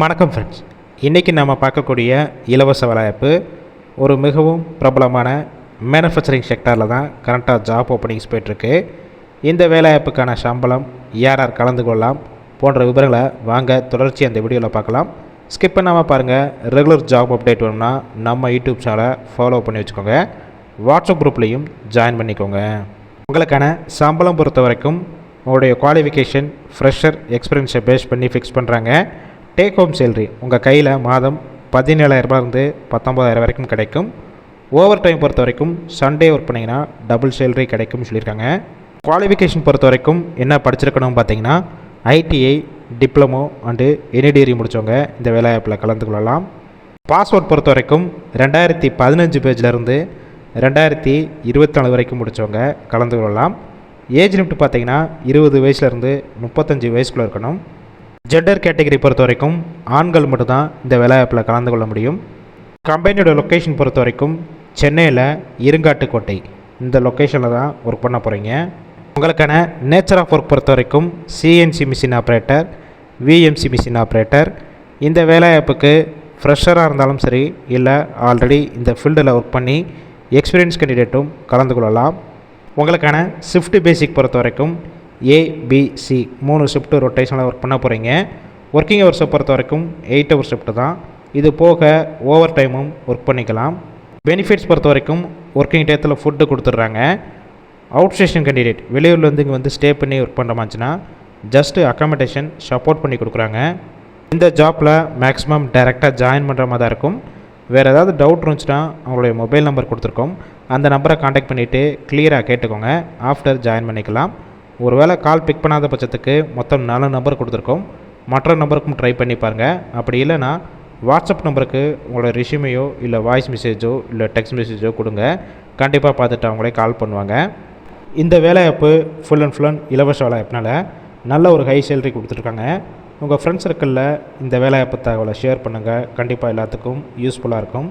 வணக்கம் ஃப்ரெண்ட்ஸ், இன்றைக்கி நம்ம பார்க்கக்கூடிய இலவச வேலைவாய்ப்பு ஒரு மிகவும் பிரபலமான மேனுஃபேக்சரிங் செக்டாரில் தான் கரண்ட்டாக ஜாப் ஓப்பனிங்ஸ் போய்ட்டுருக்கு. இந்த வேலைவாய்ப்புக்கான சம்பளம், யார் யார் கலந்து கொள்ளலாம் போன்ற விவரங்களை வாங்க தொடர்ச்சி அந்த வீடியோவில் பார்க்கலாம். ஸ்கிப் பண்ணாமல் பாருங்கள். ரெகுலர் ஜாப் அப்டேட் வேணும்னா நம்ம யூடியூப் சேனலை ஃபாலோ பண்ணி வச்சுக்கோங்க. வாட்ஸ்அப் குரூப்லேயும் ஜாயின் பண்ணிக்கோங்க. உங்களுக்கான சம்பளம் பொறுத்த வரைக்கும் உங்களுடைய குவாலிஃபிகேஷன், ஃப்ரெஷர், எக்ஸ்பீரியன்ஸை பேஸ் பண்ணி ஃபிக்ஸ் பண்ணுறாங்க. டேக் ஹோம் சேலரி உங்கள் கையில் மாதம் 17,000 19,000 வரைக்கும் கிடைக்கும். ஓவர் டைம் பொறுத்த வரைக்கும் சண்டே ஒர்க் பண்ணிங்கன்னா டபுள் சேலரி கிடைக்கும்னு சொல்லியிருக்காங்க. குவாலிஃபிகேஷன் பொறுத்த வரைக்கும் என்ன படிச்சிருக்கணும் பார்த்தீங்கன்னா ஐடிஐ, டிப்ளமோ அண்டு எனி முடித்தவங்க இந்த வேலைவாய்ப்பில் கலந்து கொள்ளலாம். பாஸ்வேர்ட் பொறுத்த வரைக்கும் 2015 பேஜிலேருந்து 2024 வரைக்கும் முடித்தவங்க கலந்து கொள்ளலாம். ஏஜ் லிமிட் பார்த்தீங்கன்னா 20 வயசுலேருந்து 35 வயசுக்குள்ளே இருக்கணும். ஜெண்டர் கேட்டகரி பொறுத்த வரைக்கும் ஆண்கள் மட்டும்தான் இந்த வேலைவாய்ப்பில் கலந்து கொள்ள முடியும். கம்பெனியோட லொக்கேஷன் பொறுத்த வரைக்கும் சென்னையில் இருங்காட்டுக்கோட்டை இந்த லொக்கேஷனில் தான் ஒர்க் பண்ண போகிறீங்க. உங்களுக்கான நேச்சர் ஆஃப் ஒர்க் பொறுத்த வரைக்கும் CNC machine operator, VMC machine operator. இந்த வேலைவாய்ப்புக்கு ஃப்ரெஷராக இருந்தாலும் சரி, இல்லை ஆல்ரெடி இந்த ஃபீல்டில் ஒர்க் பண்ணி எக்ஸ்பீரியன்ஸ் கேண்டிடேட்டும் கலந்து கொள்ளலாம். உங்களுக்கான ஷிஃப்ட் பேசிக் பொறுத்த வரைக்கும் ஏபிசி 3 ஷிஃப்ட்டு ரொட்டேஷனில் ஒர்க் பண்ண போகிறீங்க. ஒர்க்கிங் ஹவர்ஸை பொறுத்த வரைக்கும் 8 ஹவர் ஷிஃப்ட்டு தான். இது போக ஓவர் டைமும் ஒர்க் பண்ணிக்கலாம். பெனிஃபிட்ஸ் பொறுத்த வரைக்கும் ஒர்க்கிங் டயத்தில் ஃபுட்டு கொடுத்துட்றாங்க. அவுட் ஸ்டேஷன் கேண்டிடேட் வெளியூர்லேருந்து இங்கே வந்து ஸ்டே பண்ணி ஒர்க் பண்ணுற மாதிரினா ஜஸ்ட்டு அக்காமடேஷன் சப்போர்ட் பண்ணி கொடுக்குறாங்க. இந்த ஜாப்பில் மேக்ஸிமம் டைரெக்டாக ஜாயின் பண்ணுற மாதிரி தான் இருக்கும். வேறு ஏதாவது டவுட் இருந்துச்சுன்னா அவங்களுடைய மொபைல் நம்பர் கொடுத்துருக்கோம், அந்த நம்பரை காண்டாக்ட் பண்ணிவிட்டு கிளியராக கேட்டுக்கோங்க. ஆஃப்டர் ஜாயின் பண்ணிக்கலாம். ஒருவேளை கால் பிக் பண்ணாத பட்சத்துக்கு மொத்தம் 4 நம்பர் கொடுத்துருக்கோம். மற்ற நம்பருக்கும் ட்ரை பண்ணி பாருங்கள். அப்படி இல்லைனா வாட்ஸ்அப் நம்பருக்கு உங்களோட ரெஸ்யூமையோ இல்லை வாய்ஸ் மெசேஜோ இல்லை டெக்ஸ்ட் மெசேஜோ கொடுங்க. கண்டிப்பாக பார்த்துட்டு அவங்களே கால் பண்ணுவாங்க. இந்த வேலைவாய்ப்பு ஃபுல் அண்ட் இலவச வேலைவாய்ப்புனால நல்ல ஒரு ஹை சேலரி கொடுத்துருக்காங்க. உங்கள் ஃப்ரெண்ட்ஸ் சர்க்கிளில் இந்த வேலைவாய்ப்பு தகவலை ஷேர் பண்ணுங்கள். கண்டிப்பாக எல்லாத்துக்கும் யூஸ்ஃபுல்லாக இருக்கும்.